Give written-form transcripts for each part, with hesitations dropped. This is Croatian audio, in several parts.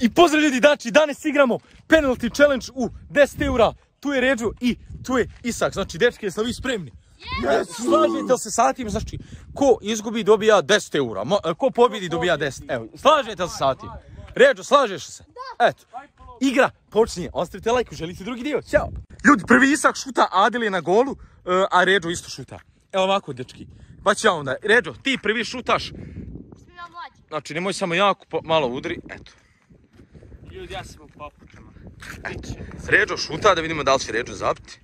I pozdrav ljudi, znači danas igramo penalty challenge u 10 eura. Tu je Ređo i tu je Isak. Znači, dečki, jeste li vi spremni? Slažete li se sa tim? Znači, ko izgubi dobija 10 eura. Ko pobjedi dobija 10. Evo, slažete li se sa tim? Ređo, slažeš se? Eto, igra počinje. Ostavite like, želite drugi dio. Ćao. Ljudi, prvi Isak šuta, Adil je na golu, a Ređo isto šuta. Evo ovako, dečki. Pa ću ja onda. Ređo, ti prvi šutaš. Znači, nemoj samo jako malo udri. Eto. Ljudi, ja sam u papučama. Eto. Ređo šuta, da vidimo da li će Ređo zabiti.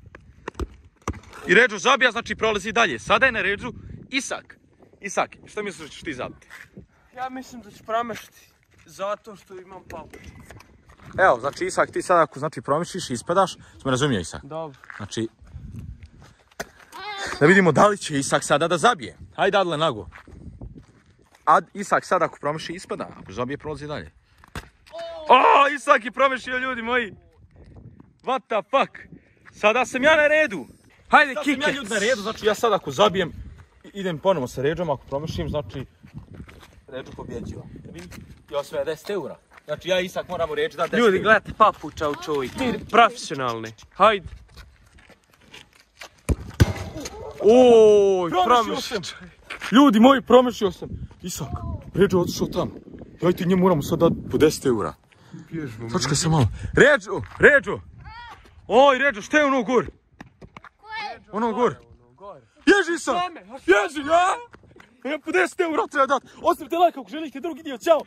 I Ređo zabija, znači prolazi dalje. Sada je na Ređu Isak. Isak, što misliš da ćeš ti zabiti? Ja mislim da ću promašiti. Zato što imam papuče. Evo, znači Isak, ti sada ako promišljiš i ispadaš, smo razumio Isak. Dobro. Znači, da vidimo da li će Isak sada da zabije. Hajde Adle nago. Isak sada ako promišlji ispada, ako zabije prolazi dalje. Isak je promišljio, ljudi moji. What the fuck? Sada sam ja na redu. Hajde, Sad sam ja ljudi na redu, znači ja sad ako zabijem, idem ponovo sa Ređom, ako promišljim, znači Ređo pobjeđiva. I osvaja 10 eura. Znači ja i Isak moramo Ređu da 10 eura. Ljudi, gledajte papuča u čovjek. Profesionalni. Hajde. Promišljio. Ljudi moji, promišljio sam. Isak, Ređo je otišao tamo. Dajte njemu moramo sad dati po 10 eura. Počekaj se malo. Ređo! Oj, Ređo, šta je ono gor? Ono gor. Ježi sam! Ježi, ja! Po 10 eura treba dati. Ostavite like ako želite drugi dio, ćao!